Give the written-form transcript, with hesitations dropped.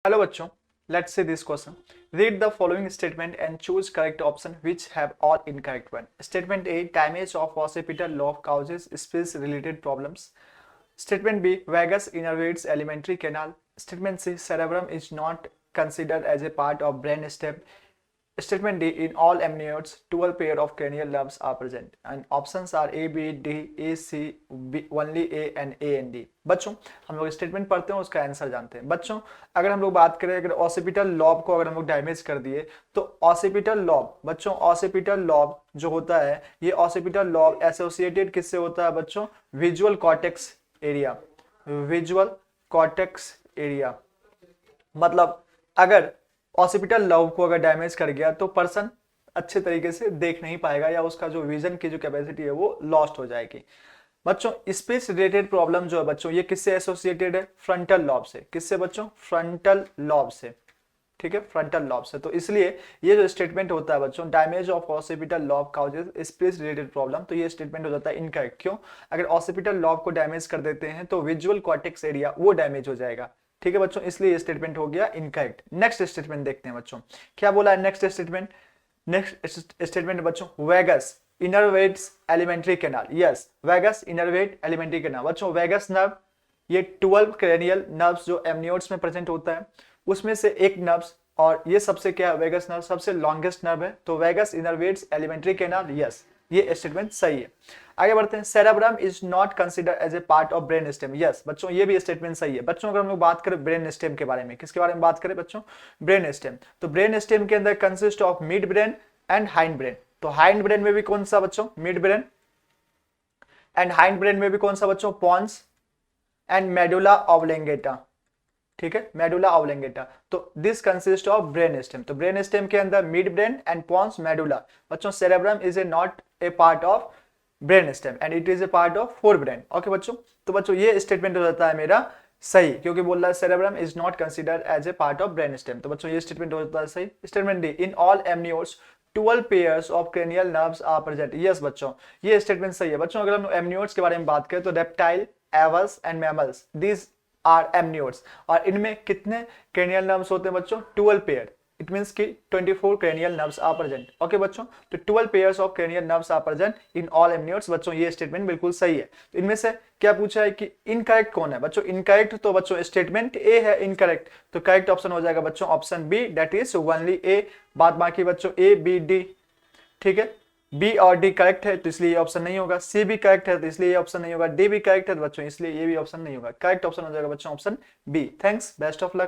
Hello बच्चों, let's see this question. Read the following statement and choose correct option which have all incorrect one. Statement A, damage of occipital lobe causes speech-related problems. Statement B, vagus innervates alimentary canal. Statement C, cerebrum is not considered as a part of brain stem. Statement D, in all amniotes, 12 pair of cranial nerves are present. And options are A, B, D, A, C, B, only A and A and D. बच्चों हम लोग statement पढ़ते हैं, उसका answer जानते हैं. बच्चों अगर हम लोग बात करें, अगर ऑसिपिटल लॉब को अगर हम लोग डैमेज कर दिए तो ऑसिपिटल लॉब, बच्चों ऑसिपिटल लॉब जो होता है, ये ऑसिपिटल लॉब एसोसिएटेड किससे होता है बच्चों? Visual cortex area. Visual cortex area मतलब अगर ऑसिपिटल लॉब को अगर डैमेज कर गया तो पर्सन अच्छे तरीके से देख नहीं पाएगा या उसका जो विजन की जो कैपेसिटी है वो लॉस्ट हो जाएगी. बच्चों स्पेस रिलेटेड प्रॉब्लम जो है बच्चों, ये किससे एसोसिएटेड है? फ्रंटल लॉब से. किससे बच्चों? फ्रंटल लॉब से. ठीक है, फ्रंटल लॉब से. तो इसलिए ये जो स्टेटमेंट होता है बच्चों, damage of occipital lobe causes space related problem, तो ये स्टेटमेंट हो जाता है इनकरेक्ट. क्यों? अगर ऑसिपिटल लॉब को डैमेज कर देते हैं तो विजुअल कॉर्टेक्स एरिया वो डैमेज हो जाएगा. ठीक है बच्चों, इसलिए ये स्टेटमेंट हो गया इनकरेक्ट. नेक्स्ट स्टेटमेंट देखते हैं बच्चों, क्या बोला है नेक्स्ट स्टेटमेंट. नेक्स्ट स्टेटमेंट बच्चों, vagus innervates alimentary canal. Yes, vagus innervate alimentary canal. बच्चों वेगस नर्व ये 12 क्रेनियल नर्व्स जो एमनियोट्स में प्रेजेंट होता है उसमें से एक नर्व्स, और ये सबसे क्या है? वेगस नर्व सबसे लॉन्गेस्ट नर्व है. तो vagus innervates alimentary canal. Yes, ये स्टेटमेंट सही है. आगे बढ़ते हैं. Cerebrum is not consider as a part of brain stem. Yes बच्चों, ये भी स्टेटमेंट सही है. बच्चों अगर हम लोग बात करें ब्रेन स्टेम के बारे में, किसके बारे में बात करें बच्चों? Brain stem. तो ब्रेन स्टेम के अंदर consist of mid brain and hind brain. तो हाइंड ब्रेन में भी कौन सा बच्चों? Mid brain. And hind brain में भी कौन सा बच्चों? Pons and medulla oblongata. ठीक है, मेडुला ऑब्लेंगेटा. तो this consist of brain stem. तो ब्रेन स्टेम के अंदर mid brain and pons medulla. बच्चों cerebrum is a not a part of brain stem and it is a part of fore brain. Okay बच्चों, तो बच्चों ये statement हो जाता है मेरा सही, क्योंकि बोल रहा है cerebrum is not considered as a part of brain stem. तो बच्चों ये स्टेटमेंट हो जाता है सही. Statement D, in all amniotes 12 pairs of cranial nerves are present. Yes बच्चों, ये स्टेटमेंट सही है. बच्चों अगर हम एमनियोट्स के बारे में बात करें तो reptile, aves and mammals, these are amniotes. और इनमें कितने क्रेनियल नर्व्स होते हैं बच्चों? 12 पेयर. इट मींस कि 24 cranial nerves are present. Okay बच्चों, तो 12 pairs of cranial nerves are present in all amniotes. बच्चों ये स्टेटमेंट बिल्कुल सही है. तो इनमें से क्या पूछा है कि इनकरेक्ट कौन है बच्चों? इनकरेक्ट तो बच्चों स्टेटमेंट ए है इनकरेक्ट. तो करेक्ट ऑप्शन हो जाएगा बच्चों option B, that is only A. बाद बाकी बच्चों ए बी डी. ठीक है, बी और डी करेक्ट है तो इसलिए ये ऑप्शन नहीं होगा. सी भी करेक्ट है तो इसलिए ये ऑप्शन नहीं होगा. डी भी करेक्ट है तो बच्चों इसलिए ये भी ऑप्शन नहीं होगा. करेक्ट ऑप्शन हो जाएगा बच्चों option B. Thanks, best of luck.